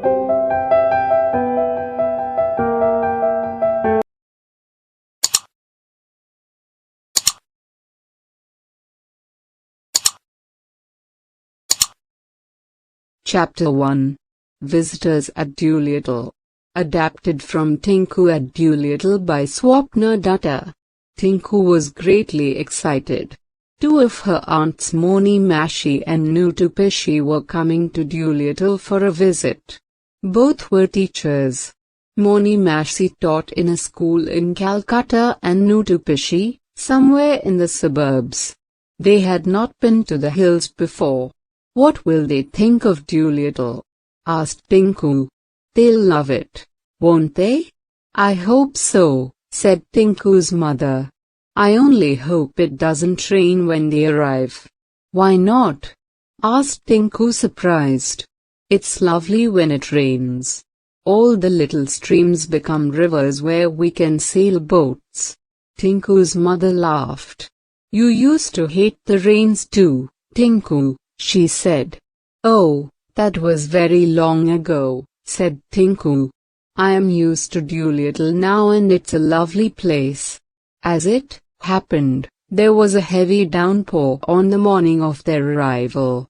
Chapter 1. Visitors at Duliatal. Adapted from Tinku at Duliatal by Swapna Dutta. Tinku was greatly excited. Two of her aunts Moni Mashi and Nutu Pishi were coming to Duliatal for a visit. Both were teachers. Moni Mashi taught in a school in Calcutta and Nutu Pishi, somewhere in the suburbs. They had not been to the hills before. "What will they think of Duliatal?" asked Tinku. "They'll love it, won't they?" "I hope so," said Tinku's mother. "I only hope it doesn't rain when they arrive." "Why not?" asked Tinku, surprised. "It's lovely when it rains. All the little streams become rivers where we can sail boats." Tinku's mother laughed. "You used to hate the rains too, Tinku," she said. "Oh, that was very long ago," said Tinku. "I am used to Duliatal now and it's a lovely place." As it happened, there was a heavy downpour on the morning of their arrival.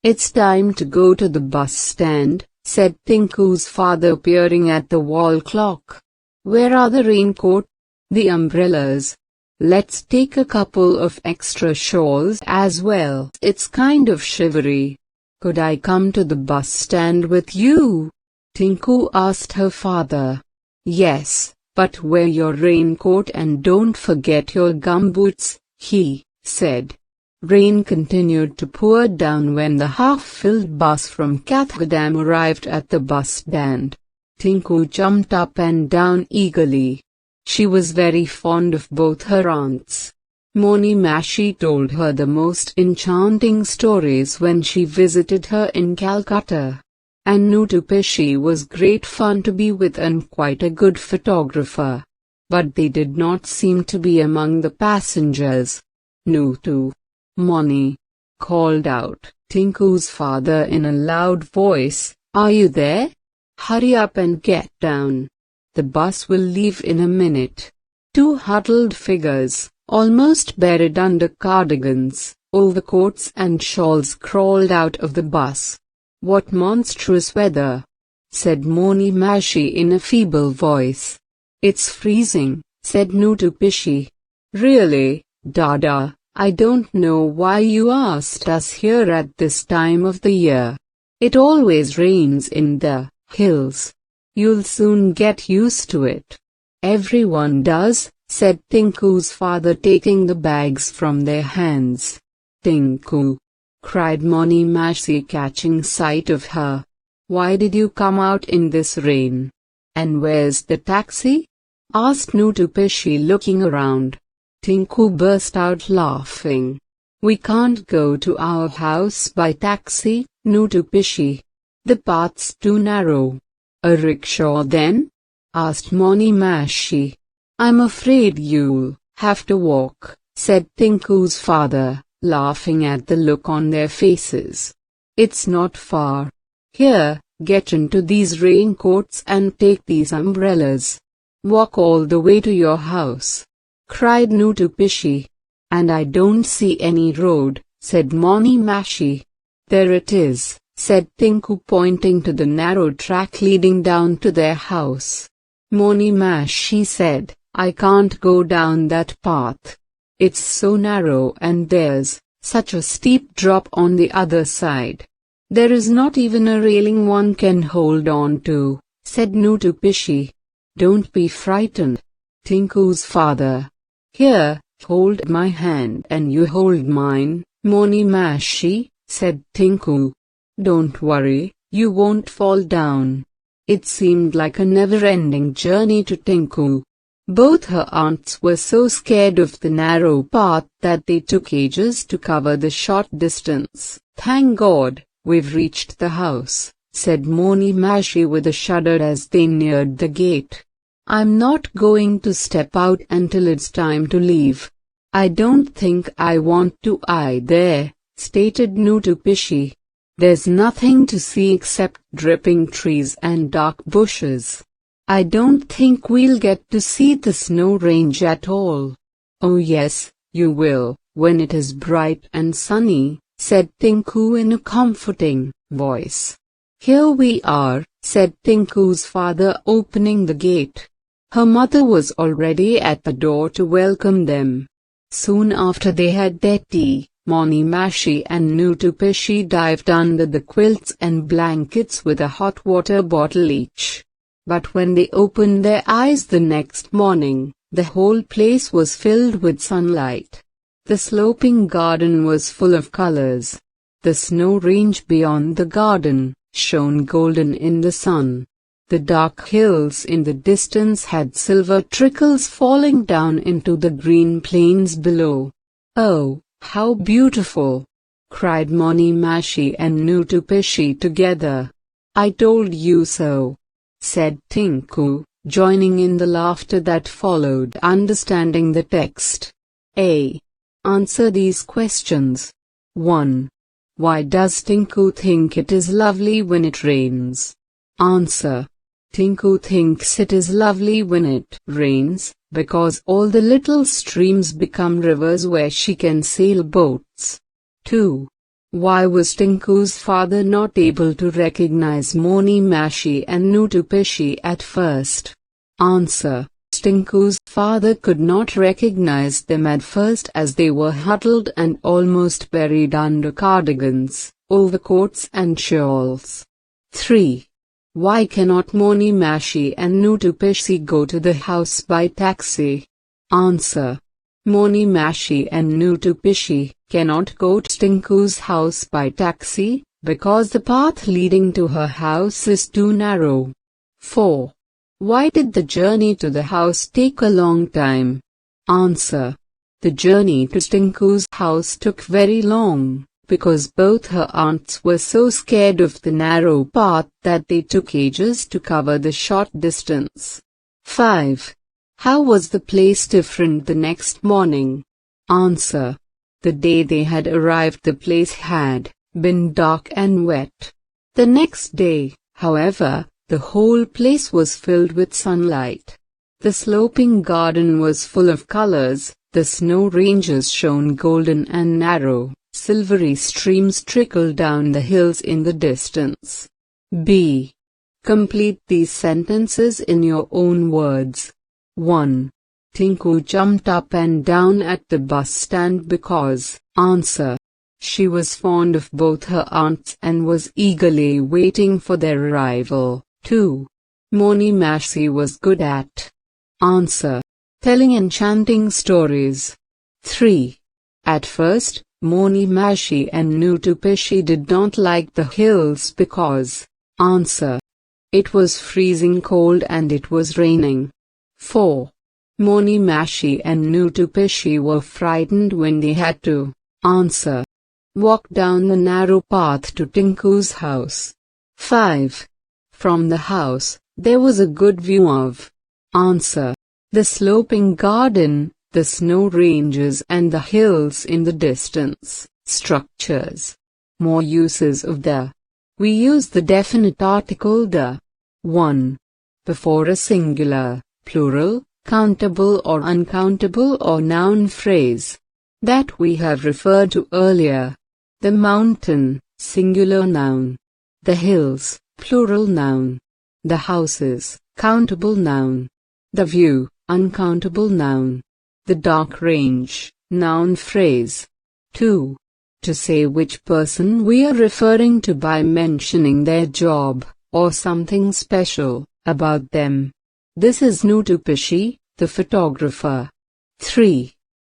"It's time to go to the bus stand," said Tinku's father, peering at the wall clock. "Where are the raincoat? The umbrellas? Let's take a couple of extra shawls as well. It's kind of shivery." "Could I come to the bus stand with you?" Tinku asked her father. "Yes, but wear your raincoat and don't forget your gumboots," he said. Rain continued to pour down when the half-filled bus from Kathgodam arrived at the bus stand. Tinku jumped up and down eagerly. She was very fond of both her aunts. Moni Mashi told her the most enchanting stories when she visited her in Calcutta. And Nutu Pishi was great fun to be with and quite a good photographer. But they did not seem to be among the passengers. "Nutu! Moni!" called out Tinku's father in a loud voice. "Are you there? Hurry up and get down. The bus will leave in a minute." Two huddled figures, almost buried under cardigans, overcoats and shawls, crawled out of the bus. "What monstrous weather!" said Moni Mashi in a feeble voice. "It's freezing," said Nutu Pishi. "Really, Dada, I don't know why you asked us here at this time of the year. It always rains in the hills. You'll soon get used to it." "Everyone does," said Tinku's father, taking the bags from their hands. "Tinku!" cried Moni Mashi, catching sight of her. "Why did you come out in this rain? And where's the taxi?" asked Nutu Pishi, looking around. Tinku burst out laughing. "We can't go to our house by taxi, Nutu Pishi. The path's too narrow." "A rickshaw then?" asked Moni Mashi. "I'm afraid you'll have to walk," said Tinku's father, laughing at the look on their faces. "It's not far. Here, get into these raincoats and take these umbrellas. Walk all the way to your house," cried Nutu Pishi. "And I don't see any road," said Moni Mashi. "There it is," said Tinku, pointing to the narrow track leading down to their house. Moni Mashi said, "I can't go down that path. It's so narrow and there's such a steep drop on the other side. There is not even a railing one can hold on to," said Nutu Pishi. "Don't be frightened, Tinku's father. Here, hold my hand and you hold mine, Moni Mashi," said Tinku. "Don't worry, you won't fall down." It seemed like a never-ending journey to Tinku. Both her aunts were so scared of the narrow path that they took ages to cover the short distance. "Thank God, we've reached the house," said Moni Mashi with a shudder as they neared the gate. "I'm not going to step out until it's time to leave." "I don't think I want to either," stated Nutu Pishi. There's nothing to see except dripping trees and dark bushes. I don't think we'll get to see the snow range at all." "Oh yes, you will, when it is bright and sunny," said Tinku in a comforting voice. "Here we are," said Tinku's father, opening the gate. Her mother was already at the door to welcome them. Soon after they had their tea, Monimashi and Nutupishi dived under the quilts and blankets with a hot water bottle each. But when they opened their eyes the next morning, the whole place was filled with sunlight. The sloping garden was full of colors. The snow range beyond the garden shone golden in the sun. The dark hills in the distance had silver trickles falling down into the green plains below. "Oh, how beautiful!" cried Monimashi and Nutupishi together. "I told you so," said Tinku, joining in the laughter that followed. Understanding the text. A. Answer these questions. 1. Why does Tinku think it is lovely when it rains? Answer. Tinku thinks it is lovely when it rains, because all the little streams become rivers where she can sail boats. 2. Why was Tinku's father not able to recognize Monimashi and Nutupishi at first? Answer. Tinku's father could not recognize them at first as they were huddled and almost buried under cardigans, overcoats and shawls. 3. Why cannot Monimashi and Nutupishi go to the house by taxi? Answer. Monimashi and Nutupishi cannot go to Tinku's house by taxi, because the path leading to her house is too narrow. 4. Why did the journey to the house take a long time? Answer. The journey to Tinku's house took very long, because both her aunts were so scared of the narrow path that they took ages to cover the short distance. 5. How was the place different the next morning? Answer. The day they had arrived the place had been dark and wet. The next day, however, the whole place was filled with sunlight. The sloping garden was full of colors, the snow ranges shone golden and narrow, silvery streams trickled down the hills in the distance. B. Complete these sentences in your own words. 1. Tinku jumped up and down at the bus stand because, answer. She was fond of both her aunts and was eagerly waiting for their arrival. 2. Monimashi was good at, answer, telling enchanting stories. 3. At first, Monimashi and Nutupishi did not like the hills because, answer, it was freezing cold and it was raining. 4. Monimashi and Nutupishi were frightened when they had to, answer, walk down the narrow path to Tinku's house. 5. From the house, there was a good view of, answer, the sloping garden, the snow ranges and the hills in the distance. Structures. More uses of the. We use the definite article the. 1. Before a singular, plural, countable or uncountable or noun phrase. That we have referred to earlier. The mountain, singular noun. The hills, plural noun. The houses, countable noun. The view, uncountable noun. The dark range, noun phrase. 2. To say which person we are referring to by mentioning their job, or something special, about them. This is Nutupishi, the photographer. 3.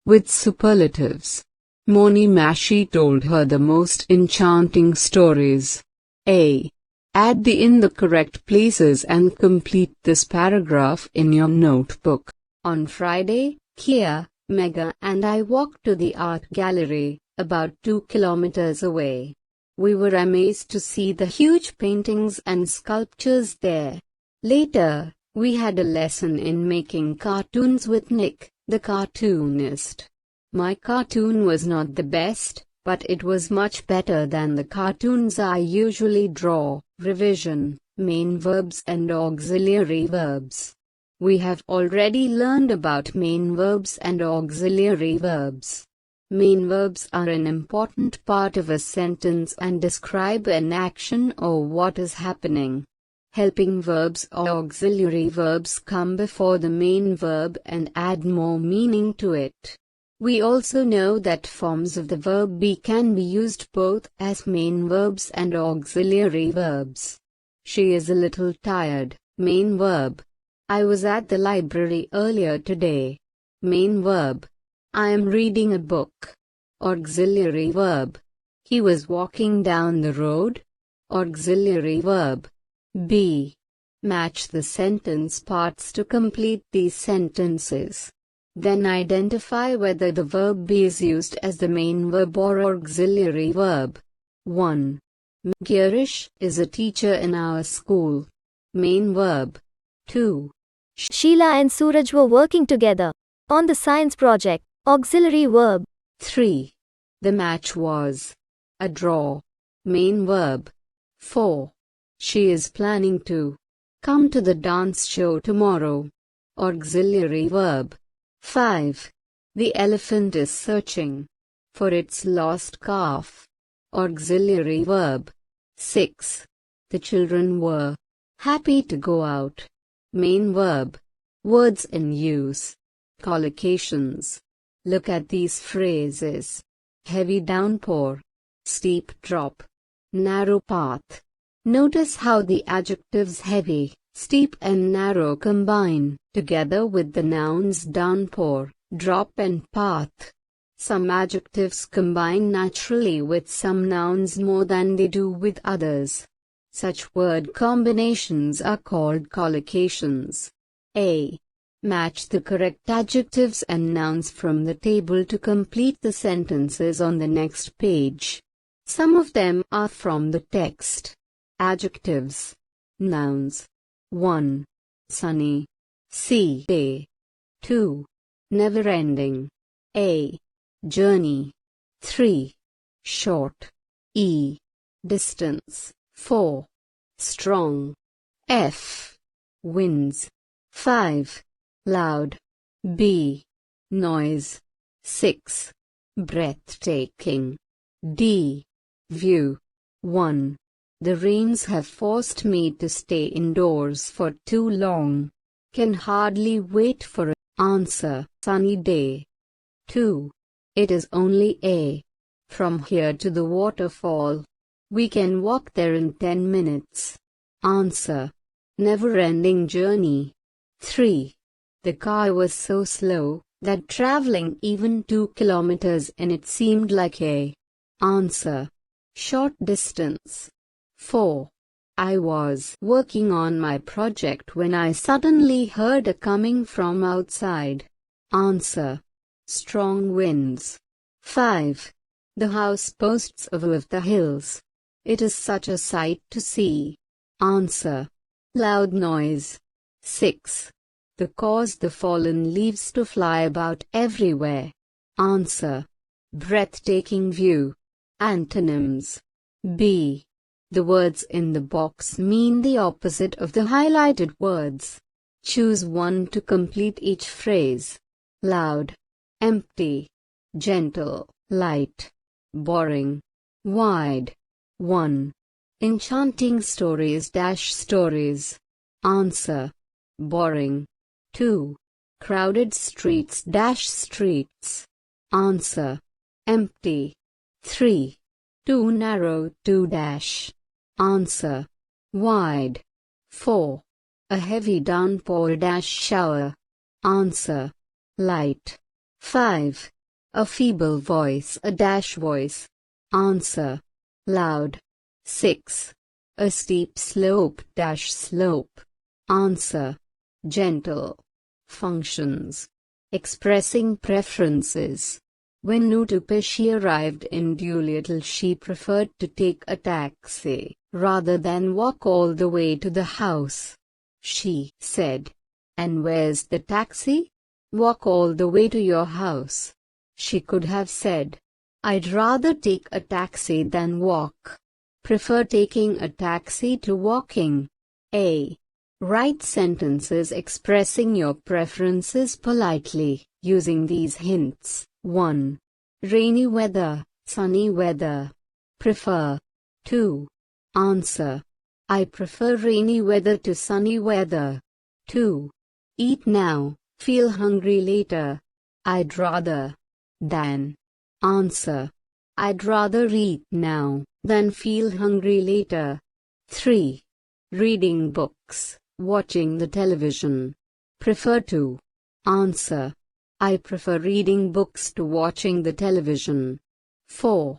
With superlatives. Monimashi told her the most enchanting stories. A. Add the in the correct places and complete this paragraph in your notebook. On Friday, Kia, Mega and I walked to the art gallery, about 2 kilometers away. We were amazed to see the huge paintings and sculptures there. Later, we had a lesson in making cartoons with Nick, the cartoonist. My cartoon was not the best, but it was much better than the cartoons I usually draw. Revision, main verbs and auxiliary verbs. We have already learned about main verbs and auxiliary verbs. Main verbs are an important part of a sentence and describe an action or what is happening. Helping verbs or auxiliary verbs come before the main verb and add more meaning to it. We also know that forms of the verb be can be used both as main verbs and auxiliary verbs. She is a little tired. Main verb. I was at the library earlier today. Main verb. I am reading a book. Auxiliary verb. He was walking down the road. Auxiliary verb. B. Match the sentence parts to complete these sentences. Then identify whether the verb be is used as the main verb or auxiliary verb. 1. Girish is a teacher in our school. Main verb. 2. Sheila and Suraj were working together on the science project. Auxiliary verb. 3. The match was a draw. Main verb. 4. She is planning to come to the dance show tomorrow. Auxiliary verb. 5. The elephant is searching for its lost calf. Auxiliary verb. 6. The children were happy to go out. Main verb. Words in use. Collocations. Look at these phrases. Heavy downpour. Steep drop. Narrow path. Notice how the adjectives heavy, steep and narrow combine together with the nouns downpour, drop and path. Some adjectives combine naturally with some nouns more than they do with others. Such word combinations are called collocations. A. Match the correct adjectives and nouns from the table to complete the sentences on the next page. Some of them are from the text. Adjectives. Nouns. 1. Sunny. C. Day. 2. Never-ending. A. Journey. 3. Short. E. Distance. 4. Strong. F. Winds. 5. Loud. B. Noise. 6. Breathtaking. D. View. 1. The rains have forced me to stay indoors for too long. Can hardly wait for an answer. Sunny day. 2. It is only a. From here to the waterfall. We can walk there in 10 minutes. Answer. Never-ending journey. 3. The car was so slow that traveling even 2 kilometers in it seemed like a. Answer. Short distance. 4. I was working on my project when I suddenly heard a coming from outside. Answer. Strong winds. 5. The house boasts a view of the hills. It is such a sight to see. Answer. Loud noise. 6. The cause the fallen leaves to fly about everywhere. Answer. Breathtaking view. Antonyms. B. The words in the box mean the opposite of the highlighted words. Choose one to complete each phrase. Loud. Empty. Gentle. Light. Boring. Wide. 1. Enchanting stories stories. Answer. Boring. 2. Crowded streets streets. Answer. Empty. 3. Too narrow Answer. Wide. 4. A heavy downpour shower. Answer. Light. 5. A feeble voice voice. Answer. Loud. 6. A steep slope slope. Answer. Gentle. Functions. Expressing preferences. When new to Pesci arrived in Duliatal, she preferred to take a taxi rather than walk all the way to the house. She said, "And where's the taxi?" "Walk all the way to your house." She could have said, I'd rather take a taxi than walk. Prefer taking a taxi to walking. A. Write sentences expressing your preferences politely, using these hints. 1. Rainy weather, sunny weather. Prefer. 2. Answer. I prefer rainy weather to sunny weather. 2. Eat now, feel hungry later. I'd rather. Than. Answer. I'd rather eat now, than feel hungry later. 3. Reading books, watching the television. Prefer to. Answer. I prefer reading books to watching the television. 4.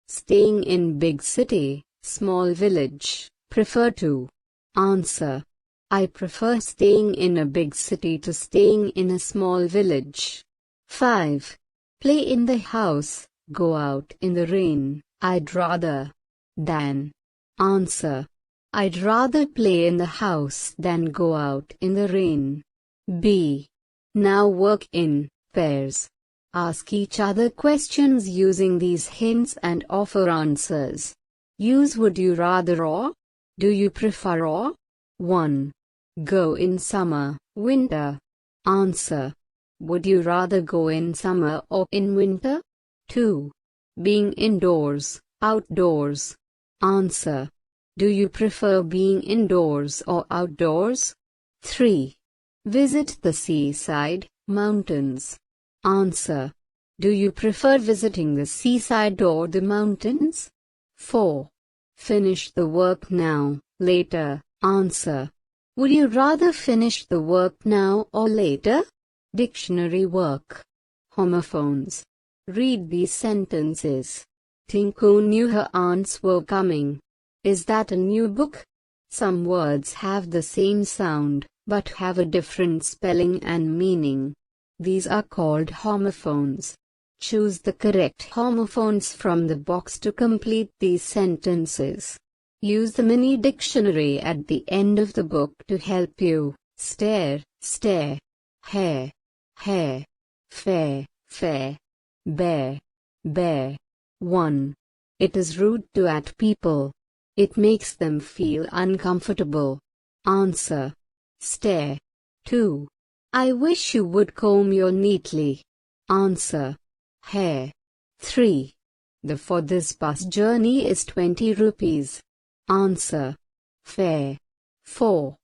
Staying in big city, small village. Prefer to. Answer. I prefer staying in a big city to staying in a small village. 5. Play in the house, go out in the rain. I'd rather. Than. Answer. I'd rather play in the house than go out in the rain. B. Now work in pairs. Ask each other questions using these hints and offer answers. Use would you rather or do you prefer or. 1. Go in summer, winter. Answer. Would you rather go in summer or in winter? 2. Being indoors, outdoors. Answer. Do you prefer being indoors or outdoors? 3. Visit the seaside, mountains. Answer. Do you prefer visiting the seaside or the mountains? 4. Finish the work now, later. Answer. Would you rather finish the work now or later? Dictionary work. Homophones. Read these sentences. Tinku knew her aunts were coming. Is that a new book? Some words have the same sound, but have a different spelling and meaning. These are called homophones. Choose the correct homophones from the box to complete these sentences. Use the mini dictionary at the end of the book to help you. Stare, stare. Hair, hair. Fair, fair. Bear, bear. 1. It is rude to at people. It makes them feel uncomfortable. Answer. Stare. 2. I wish you would comb your neatly. Answer. Hair. 3. The for this bus journey is 20 rupees. Answer. Fare. 4.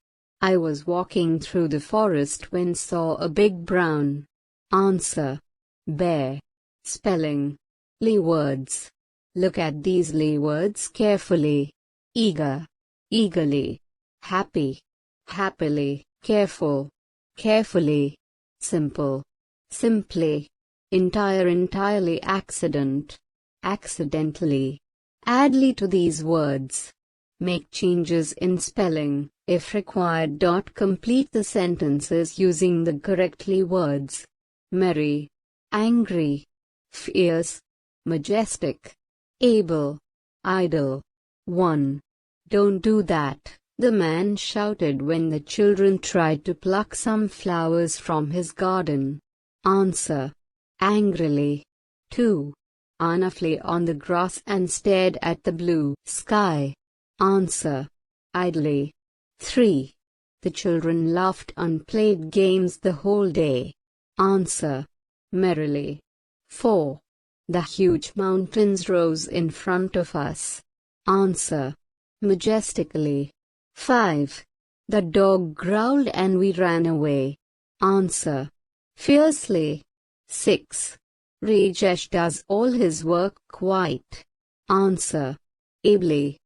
I was walking through the forest when saw a big brown. Answer. Bear. Spelling. Lee words. Look at these Lee words carefully. Eager. Eagerly. Happy. Happily. Careful. Carefully. Simple. Simply. Entire. Entirely. Accident. Accidentally. Add Lee to these words. Make changes in spelling, if required. Complete the sentences using the correct Lee words. Merry. Angry. Fierce. Majestic. Able. Idle. 1. Don't do that, the man shouted when the children tried to pluck some flowers from his garden. Answer. Angrily. 2. Anna lay on the grass and stared at the blue sky. Answer. Idly. 3. The children laughed and played games the whole day. Answer. Merrily. 4. The huge mountains rose in front of us. Answer. Majestically. 5. The dog growled and we ran away. Answer. Fiercely. 6. Rajesh does all his work quite. Answer. Ably.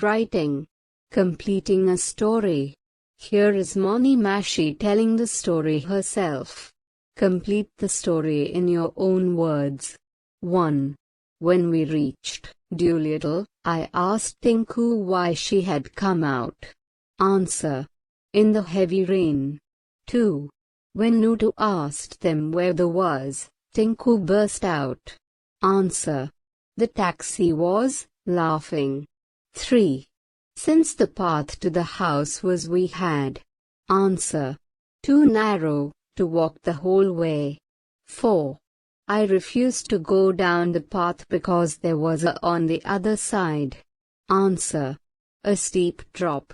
Writing. Completing a story. Here is Moni Mashi telling the story herself. Complete the story in your own words. 1. When we reached Duliatal, I asked Tinku why she had come out. Answer. In the heavy rain. 2. When Nutu asked them where the was, Tinku burst out. Answer. The taxi was, laughing. 3. Since the path to the house was we had. Answer. Too narrow, to walk the whole way. 4. I refused to go down the path because there was a on the other side. Answer. A steep drop.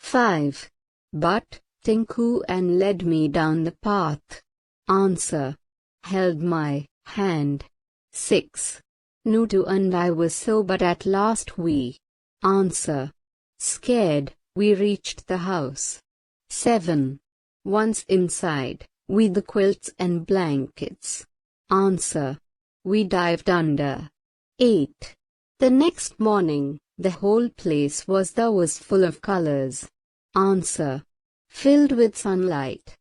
5. But Tinku and led me down the path. Answer. Held my hand. 6. Nutu and I were so but at last we. Answer. Scared, we reached the house. 7. Once inside, we the quilts and blankets. Answer. We dived under. 8. The next morning, the whole place was full of colors. Answer. Filled with sunlight.